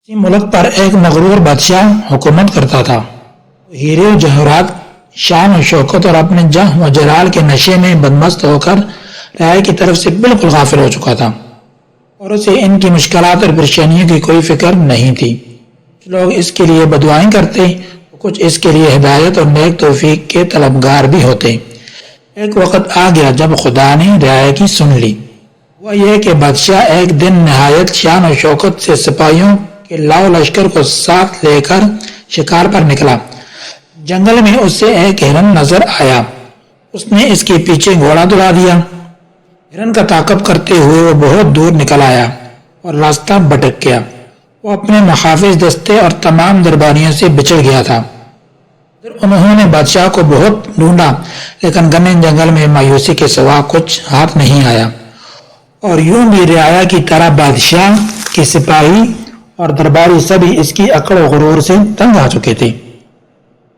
اسی ملک پر ایک مغرور بادشاہ حکومت کرتا تھا۔ ہیرے و جواہرات، شان و شوکت اور اپنے جہ و جلال کے نشے میں بدمست ہو کر رعایا کی طرف سے بالکل غافل ہو چکا تھا اور اسے ان کی مشکلات اور پریشانیوں کی کوئی فکر نہیں تھی۔ کچھ لوگ اس کے لیے بددعائیں کرتے، کچھ اس کے لیے ہدایت اور نیک توفیق کے طلبگار بھی ہوتے۔ ایک وقت آ گیا جب خدا نے رعایا کی سن لی۔ وہ یہ کہ بادشاہ ایک دن نہایت شان و شوکت سے سپاہیوں کے لاؤ لشکر کو ساتھ لے کر شکار پر نکلا۔ جنگل میں اس سے ایک ہرن نظر آیا۔ اس نے اس کے پیچھے گھوڑا دوڑا دیا۔ ہرن کا تعاقب کرتے ہوئے وہ بہت دور نکل آیا اور راستہ بھٹک گیا۔ وہ اپنے محافظ دستے اور تمام درباریوں سے بچڑ گیا تھا۔ انہوں نے بادشاہ کو بہت ڈھونڈا لیکن گھنے جنگل میں مایوسی کے سوا کچھ ہاتھ نہیں آیا، اور یوں بھی رعایا کی طرح بادشاہ کے سپاہی اور درباری سبھی اس کی اکڑ و غرور سے تنگ آ چکے تھے۔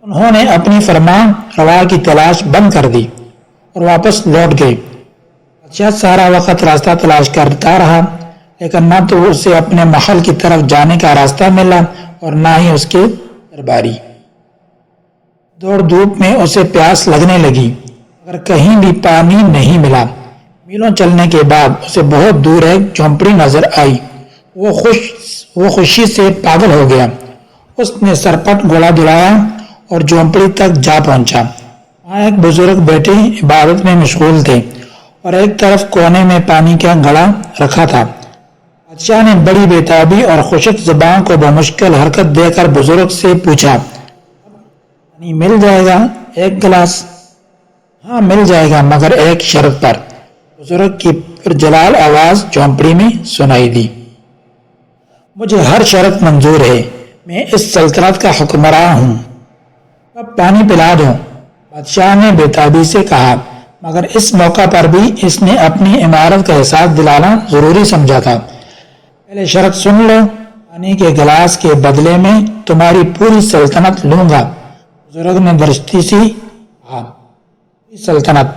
انہوں نے اپنی فرما روا کی تلاش بند کر دی اور واپس لوٹ گئے۔ بادشاہ سارا وقت راستہ تلاش کرتا رہا لیکن نہ تو اسے اپنے محل کی طرف جانے کا راستہ ملا اور نہ ہی اس کے درباری۔ دوڑ دھوپ میں اسے پیاس لگنے لگی مگر کہیں بھی پانی نہیں ملا۔ میلوں چلنے کے بعد اسے بہت دور ایک جھونپڑی نظر آئی۔ وہ خوشی سے پاگل ہو گیا۔ اس نے سرپٹ گھوڑا دوڑایا اور جھونپڑی تک جا پہنچا۔ وہاں ایک بزرگ بیٹے عبادت میں مشغول تھے اور ایک طرف کونے میں پانی کا گھڑا رکھا تھا۔ بادشاہ نے بڑی بےتابی اور خشک زبان کو بمشکل حرکت دے کر بزرگ سے پوچھا، پانی مل جائے گا ایک گلاس؟ ہاں مل جائے گا مگر ایک شرط پر۔ بزرگ کی پرجلال آواز جھونپڑی میں سنائی دی، مجھے ہر شرط منظور ہے، میں اس سلطنت کا حکمراں ہوں، اب پانی پلا دو۔ بادشاہ نے بےتابی سے کہا مگر اس موقع پر بھی اس نے اپنی عمارت کا احساس دلانا ضروری سمجھا تھا۔ پہلے شرط سن لو، پانی کے گلاس کے بدلے میں تمہاری پوری سلطنت لوں گا۔ بزرگ نے درستی سی کہا، پوری سلطنت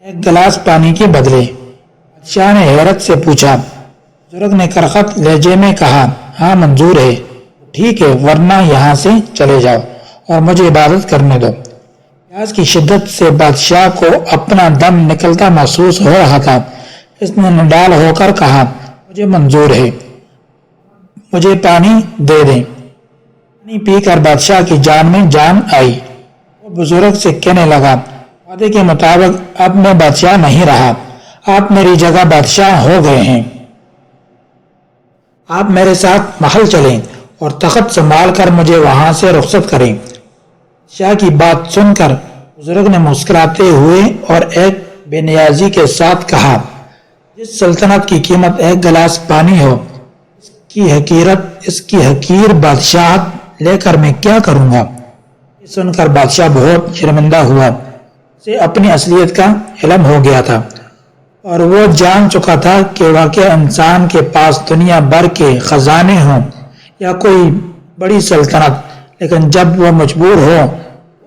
ایک گلاس پانی کے بدلے؟ بادشاہ نے حیرت سے پوچھا۔ بزرگ نے کرخت لہجے میں کہا، ہاں منظور ہے، ٹھیک ہے، ورنہ یہاں سے چلے جاؤ اور مجھے عبادت کرنے دو۔ پیاس کی شدت سے بادشاہ کو اپنا دم نکلتا محسوس ہو رہا تھا۔ اس نے نڈال ہو کر کہا، مجھے منظور ہے، مجھے پانی دے دیں۔ پانی پی کر بادشاہ کی جان میں جان آئی۔ وہ بزرگ سے کہنے لگا، وعدے کے مطابق اب میں بادشاہ نہیں رہا، آپ میری جگہ بادشاہ ہو گئے ہیں۔ آپ میرے ساتھ محل چلیں اور تخت سنبھال کر مجھے وہاں سے رخصت کریں۔ بادشاہ کی بات سن کر بزرگ نے مسکراتے ہوئے اور ایک بے نیازی کے ساتھ کہا، جس سلطنت کی قیمت ایک گلاس پانی ہو، اس کی حقیر بادشاہت لے کر میں کیا کروں گا؟ یہ سن کر بادشاہ بہت شرمندہ ہوا۔ اسے اپنی اصلیت کا علم ہو گیا تھا اور وہ جان چکا تھا کہ واقع انسان کے پاس دنیا بھر کے خزانے ہوں یا کوئی بڑی سلطنت، لیکن جب وہ مجبور ہو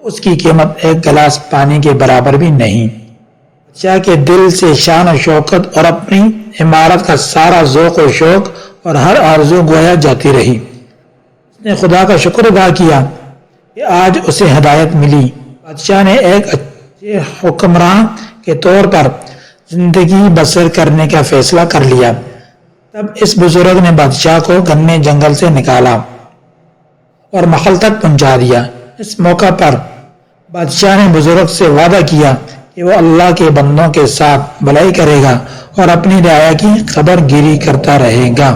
اس کی قیمت ایک گلاس پانی کے برابر بھی نہیں۔ بادشاہ کے دل سے شان و شوکت اور اپنی عمارت کا سارا ذوق و شوق اور ہر آرزو گویا جاتی رہی۔ اس نے خدا کا شکر ادا کیا کہ آج اسے ہدایت ملی۔ بادشاہ نے ایک اچھے حکمراں کے طور پر زندگی بسر کرنے کا فیصلہ کر لیا۔ تب اس بزرگ نے بادشاہ کو گھنے جنگل سے نکالا اور محل تک پہنچا دیا۔ اس موقع پر بادشاہ نے بزرگ سے وعدہ کیا کہ وہ اللہ کے بندوں کے ساتھ بھلائی کرے گا اور اپنی رعایا کی خبر گیری کرتا رہے گا۔